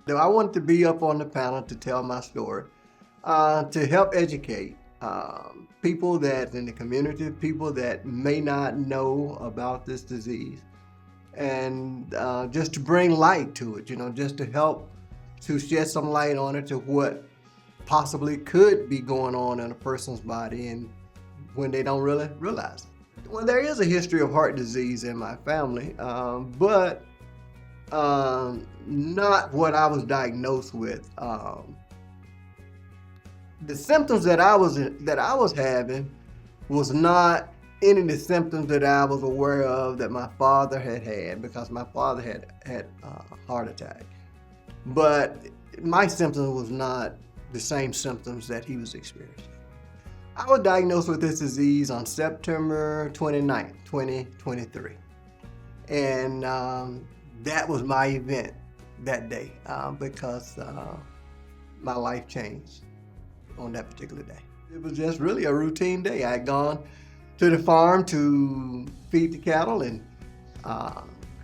Though I wanted to be up on the panel to tell my story, to help educate people that in the community, people that may not know about this disease, and just to bring light to it, just to help to shed some light on it to what possibly could be going on in a person's body and when they don't really realize it. Well, there is a history of heart disease in my family, but not what I was diagnosed with. The symptoms that I was having was not any of the symptoms that I was aware of that my father had because my father had a heart attack. But my symptoms was not the same symptoms that he was experiencing. I was diagnosed with this disease on September 29th, 2023. And that was my event that day because my life changed on that particular day. It was just really a routine day. I had gone to the farm to feed the cattle and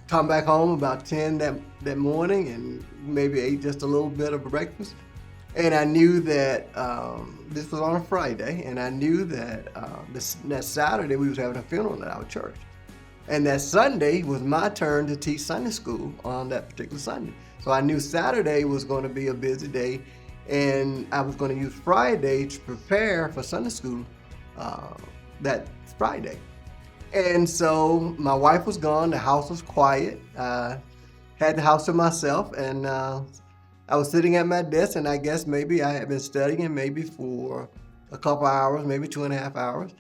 come back home about 10 that morning and maybe ate just a little bit of breakfast. And I knew that this was on a Friday, and I knew that that Saturday we was having a funeral at our church. And that Sunday was my turn to teach Sunday school on that particular Sunday. So I knew Saturday was going to be a busy day, and I was going to use Friday to prepare for Sunday school that Friday. And so my wife was gone, the house was quiet. Had the house to myself, and I was sitting at my desk, and I guess maybe I had been studying maybe for a couple hours, maybe 2.5 hours.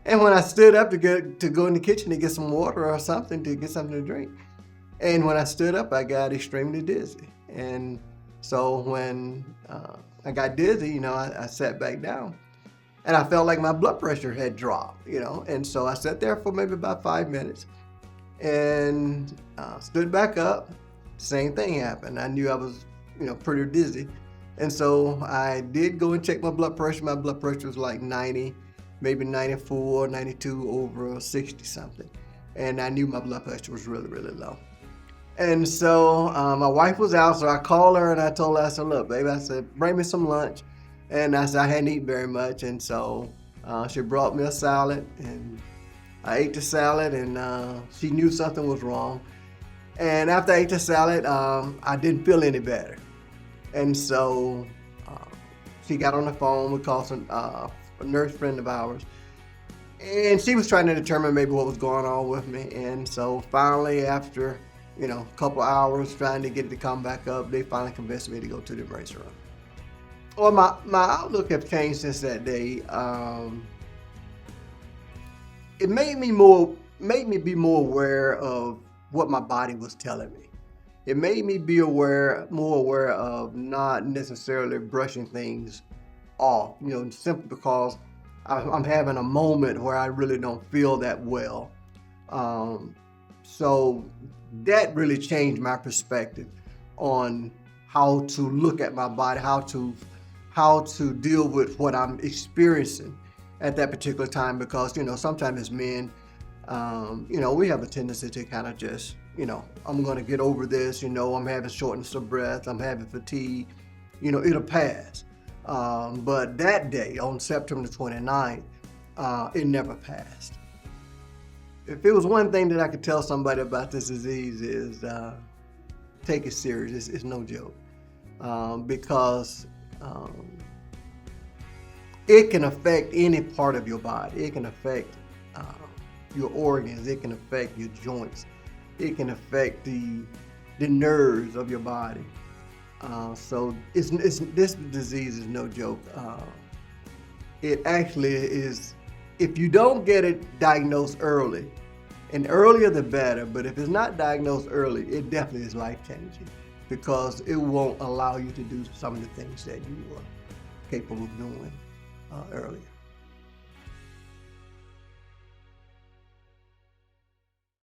And when I stood up to go in the kitchen to get some water or something, to get something to drink, and when I stood up, I got extremely dizzy. And so when I got dizzy, I sat back down, and I felt like my blood pressure had dropped, And so I sat there for maybe about 5 minutes, and stood back up. Same thing happened. I knew I was pretty dizzy. And so I did go and check my blood pressure. My blood pressure was like 90, maybe 94, 92 over 60 something. And I knew my blood pressure was really, really low. And so my wife was out, so I called her and I told her, I said, look, baby, I said, bring me some lunch. And I said, I hadn't eaten very much. And so she brought me a salad, and I ate the salad, and she knew something was wrong. And after I ate the salad, I didn't feel any better. And so she got on the phone. We called a nurse friend of ours. And she was trying to determine maybe what was going on with me. And so finally, after a couple hours trying to get it to come back up, they finally convinced me to go to the emergency room. Well, my outlook have changed since that day. It made me be more aware of what my body was telling me. It made me be more aware of not necessarily brushing things off, simply because I'm having a moment where I really don't feel that well. So that really changed my perspective on how to look at my body, how to deal with what I'm experiencing at that particular time, because sometimes as men, we have a tendency to kind of just, I'm going to get over this, I'm having shortness of breath, I'm having fatigue, it'll pass. But that day on September 29th, it never passed. If it was one thing that I could tell somebody about this disease is take it serious. It's no joke. Because it can affect any part of your body. It can affect your organs. It can affect your joints. It can affect the nerves of your body. So this disease is no joke. It actually is, if you don't get it diagnosed early, and earlier the better, but if it's not diagnosed early, it definitely is life-changing, because it won't allow you to do some of the things that you were capable of doing earlier.